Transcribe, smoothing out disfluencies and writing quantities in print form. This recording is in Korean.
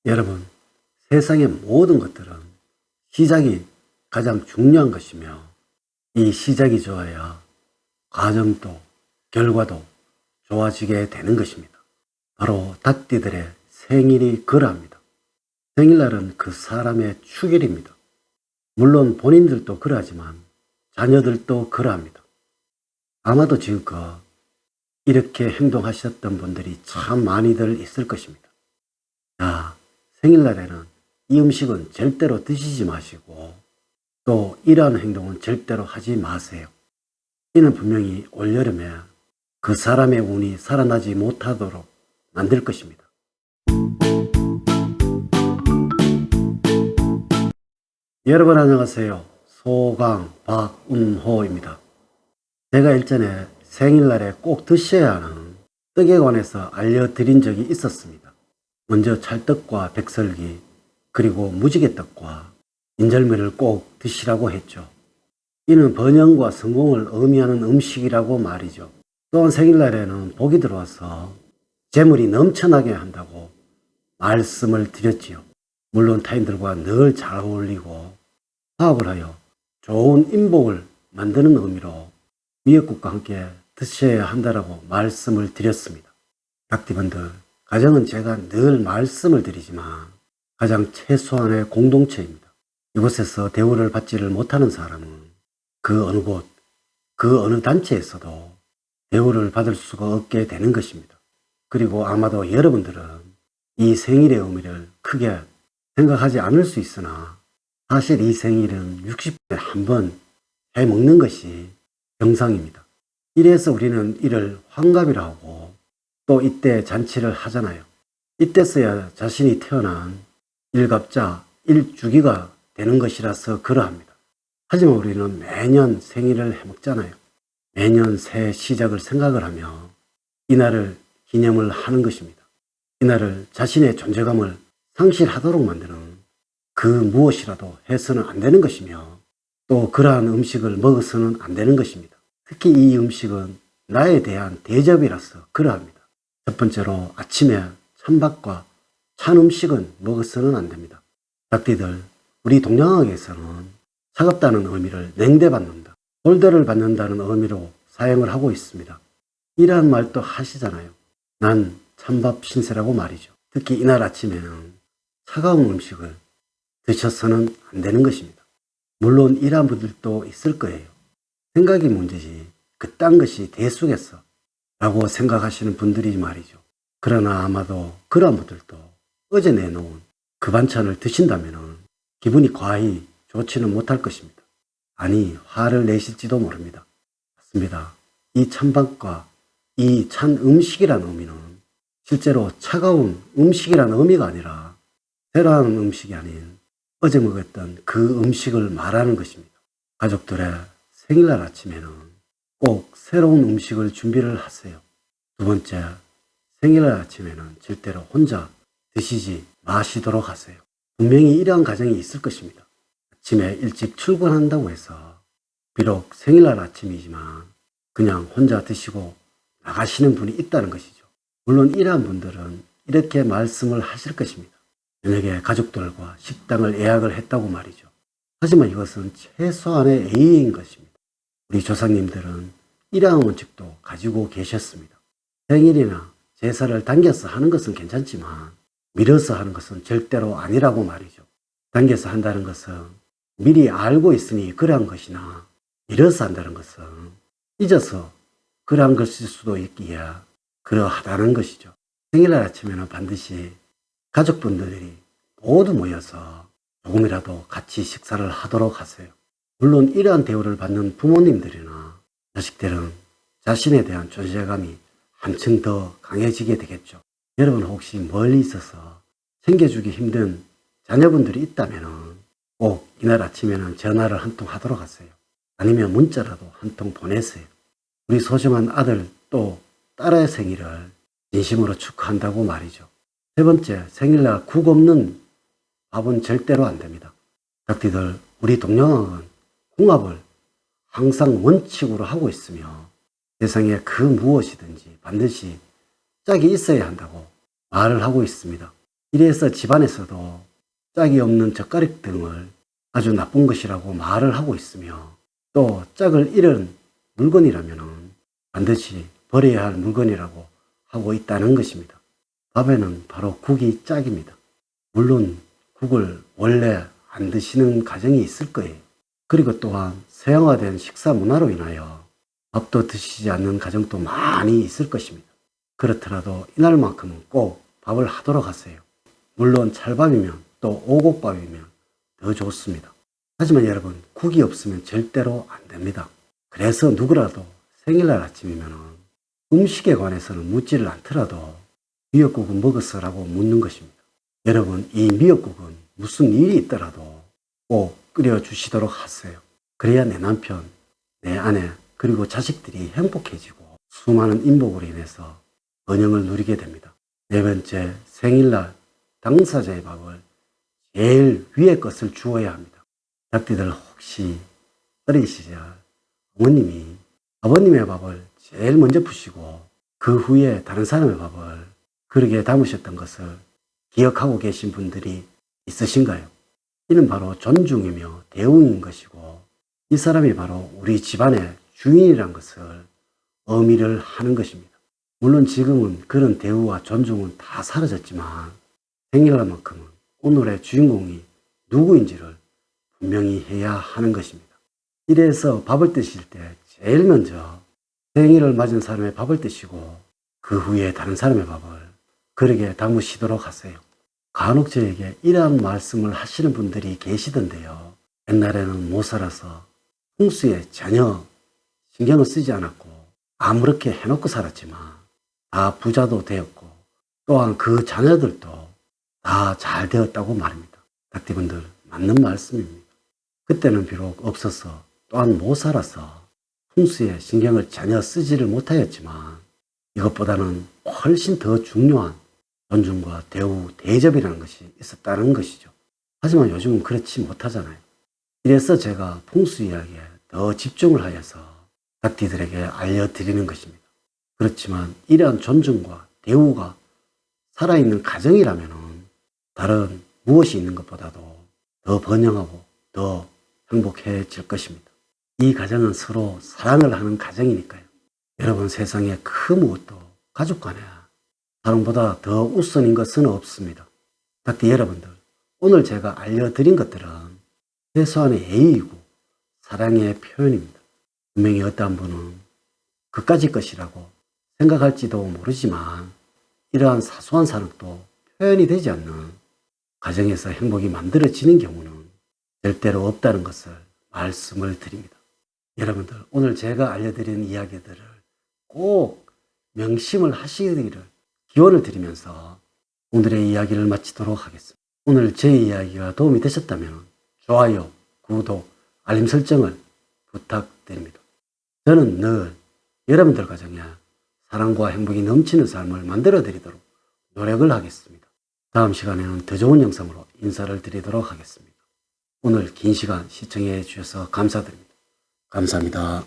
여러분, 세상의 모든 것들은 시작이 가장 중요한 것이며, 이 시작이 좋아야 과정도 결과도 좋아지게 되는 것입니다. 바로 닭띠들의 생일이 그러합니다. 생일날은 그 사람의 축일입니다. 물론 본인들도 그러하지만 자녀들도 그러합니다. 아마도 지금껏 이렇게 행동하셨던 분들이 참 많이들 있을 것입니다. 자, 생일날에는 이 음식은 절대로 드시지 마시고, 또 이러한 행동은 절대로 하지 마세요. 이는 분명히 올여름에 그 사람의 운이 살아나지 못하도록 만들 것입니다. 여러분 안녕하세요. 소강 박운호입니다. 제가 일전에 생일날에 꼭 드셔야 하는 떡에 관해서 알려드린 적이 있었습니다. 먼저 찰떡과 백설기, 그리고 무지개떡과 인절미를 꼭 드시라고 했죠. 이는 번영과 성공을 의미하는 음식이라고 말이죠. 또한 생일날에는 복이 들어와서 재물이 넘쳐나게 한다고 말씀을 드렸지요. 물론 타인들과 늘 잘 어울리고 화합을 하여 좋은 인복을 만드는 의미로 미역국과 함께 드셔야 한다라고 말씀을 드렸습니다. 닭띠분들, 가정은 제가 늘 말씀을 드리지만 가장 최소한의 공동체입니다. 이곳에서 대우를 받지를 못하는 사람은 그 어느 곳, 그 어느 단체에서도 대우를 받을 수가 없게 되는 것입니다. 그리고 아마도 여러분들은 이 생일의 의미를 크게 생각하지 않을 수 있으나, 사실 이 생일은 60분에 한 번 해먹는 것이 정상입니다. 이래서 우리는 이를 환갑이라 하고 또 이때 잔치를 하잖아요. 이때서야 자신이 태어난 일갑자 일주기가 되는 것이라서 그러합니다. 하지만 우리는 매년 생일을 해먹잖아요. 매년 새 시작을 생각을 하며 이날을 기념을 하는 것입니다. 이날을 자신의 존재감을 상실하도록 만드는 그 무엇이라도 해서는 안 되는 것이며, 또 그러한 음식을 먹어서는 안 되는 것입니다. 특히 이 음식은 나에 대한 대접이라서 그러합니다. 첫 번째로 아침에 찬밥과 찬 음식은 먹어서는 안 됩니다. 닭띠들, 우리 동양학에서는 차갑다는 의미를 냉대받는다, 골대를 받는다는 의미로 사용을 하고 있습니다. 이러한 말도 하시잖아요. 난 찬밥 신세라고 말이죠. 특히 이날 아침에는 차가운 음식을 드셔서는 안 되는 것입니다. 물론 이러한 분들도 있을 거예요. 생각이 문제지 그딴 것이 대수겠어 라고 생각하시는 분들이 말이죠. 그러나 아마도 그러한 분들도 어제 내놓은 그 반찬을 드신다면 기분이 과히 좋지는 못할 것입니다. 아니, 화를 내실지도 모릅니다. 맞습니다. 이 찬밥과 이 찬 음식이라는 의미는 실제로 차가운 음식이라는 의미가 아니라 새로운 음식이 아닌 어제 먹었던 그 음식을 말하는 것입니다. 가족들의 생일날 아침에는 꼭 새로운 음식을 준비를 하세요. 두 번째, 생일날 아침에는 절대로 혼자 드시지 마시도록 하세요. 분명히 이러한 가정이 있을 것입니다. 아침에 일찍 출근한다고 해서 비록 생일날 아침이지만 그냥 혼자 드시고 나가시는 분이 있다는 것이죠. 물론 이러한 분들은 이렇게 말씀을 하실 것입니다. 저녁에 가족들과 식당을 예약을 했다고 말이죠. 하지만 이것은 최소한의 예의인 것입니다. 우리 조상님들은 이러한 원칙도 가지고 계셨습니다. 생일이나 제사를 당겨서 하는 것은 괜찮지만 미뤄서 하는 것은 절대로 아니라고 말이죠. 당겨서 한다는 것은 미리 알고 있으니 그러한 것이나, 미뤄서 한다는 것은 잊어서 그러한 것일 수도 있기에 그러하다는 것이죠. 생일날 아침에는 반드시 가족분들이 모두 모여서 조금이라도 같이 식사를 하도록 하세요. 물론 이러한 대우를 받는 부모님들이나 자식들은 자신에 대한 존재감이 한층 더 강해지게 되겠죠. 여러분 혹시 멀리 있어서 챙겨주기 힘든 자녀분들이 있다면 꼭 이날 아침에는 전화를 한 통 하도록 하세요. 아니면 문자라도 한 통 보내세요. 우리 소중한 아들 또 딸의 생일을 진심으로 축하한다고 말이죠. 세 번째, 생일날 국 없는 밥은 절대로 안 됩니다. 닭띠들, 우리 동양학은 궁합을 항상 원칙으로 하고 있으며 세상에 그 무엇이든지 반드시 짝이 있어야 한다고 말을 하고 있습니다. 이래서 집안에서도 짝이 없는 젓가락 등을 아주 나쁜 것이라고 말을 하고 있으며, 또 짝을 잃은 물건이라면 반드시 버려야 할 물건이라고 하고 있다는 것입니다. 밥에는 바로 국이 짝입니다. 물론 국을 원래 안 드시는 가정이 있을 거예요. 그리고 또한 서양화된 식사 문화로 인하여 밥도 드시지 않는 가정도 많이 있을 것입니다. 그렇더라도 이날만큼은 꼭 밥을 하도록 하세요. 물론 찰밥이면 또 오곡밥이면 더 좋습니다. 하지만 여러분, 국이 없으면 절대로 안 됩니다. 그래서 누구라도 생일날 아침이면 음식에 관해서는 묻지를 않더라도 미역국은 먹었어라고 묻는 것입니다. 여러분, 이 미역국은 무슨 일이 있더라도 꼭 끓여주시도록 하세요. 그래야 내 남편, 내 아내, 그리고 자식들이 행복해지고 수많은 인복으로 인해서 번영을 누리게 됩니다. 네 번째, 생일날 당사자의 밥을 제일 위에 것을 주어야 합니다. 닭띠들 혹시 어린 시절 어머님이 아버님의 밥을 제일 먼저 푸시고 그 후에 다른 사람의 밥을 그렇게 담으셨던 것을 기억하고 계신 분들이 있으신가요? 이는 바로 존중이며 대우인 것이고, 이 사람이 바로 우리 집안의 주인이란 것을 의미를 하는 것입니다. 물론 지금은 그런 대우와 존중은 다 사라졌지만 생일날만큼은 오늘의 주인공이 누구인지를 분명히 해야 하는 것입니다. 이래서 밥을 드실 때 제일 먼저 생일을 맞은 사람의 밥을 드시고 그 후에 다른 사람의 밥을 그렇게 담으시도록 하세요. 간혹 저에게 이러한 말씀을 하시는 분들이 계시던데요. 옛날에는 못 살아서 풍수에 전혀 신경을 쓰지 않았고 아무렇게 해놓고 살았지만 다 부자도 되었고 또한 그 자녀들도 다 잘 되었다고 말입니다. 닭띠분들, 맞는 말씀입니다. 그때는 비록 없어서 또한 못 살아서 풍수에 신경을 전혀 쓰지를 못하였지만 이것보다는 훨씬 더 중요한 존중과 대우, 대접이라는 것이 있었다는 것이죠. 하지만 요즘은 그렇지 못하잖아요. 이래서 제가 풍수 이야기에 더 집중을 하여서 닭띠들에게 알려드리는 것입니다. 그렇지만 이러한 존중과 대우가 살아있는 가정이라면 다른 무엇이 있는 것보다도 더 번영하고 더 행복해질 것입니다. 이 가정은 서로 사랑을 하는 가정이니까요. 여러분, 세상에 그 무엇도 가족 간에 사랑보다 더 우선인 것은 없습니다. 닭띠 여러분들, 오늘 제가 알려드린 것들은 최소한의 예의이고 사랑의 표현입니다. 분명히 어떠한 분은 그까짓 것이라고 생각할지도 모르지만 이러한 사소한 사랑도 표현이 되지 않는 가정에서 행복이 만들어지는 경우는 절대로 없다는 것을 말씀을 드립니다. 여러분들, 오늘 제가 알려드린 이야기들을 꼭 명심을 하시기를 기원을 드리면서 오늘의 이야기를 마치도록 하겠습니다. 오늘 제 이야기가 도움이 되셨다면 좋아요, 구독, 알림 설정을 부탁드립니다. 저는 늘 여러분들 가정에 사랑과 행복이 넘치는 삶을 만들어 드리도록 노력을 하겠습니다. 다음 시간에는 더 좋은 영상으로 인사를 드리도록 하겠습니다. 오늘 긴 시간 시청해 주셔서 감사드립니다. 감사합니다.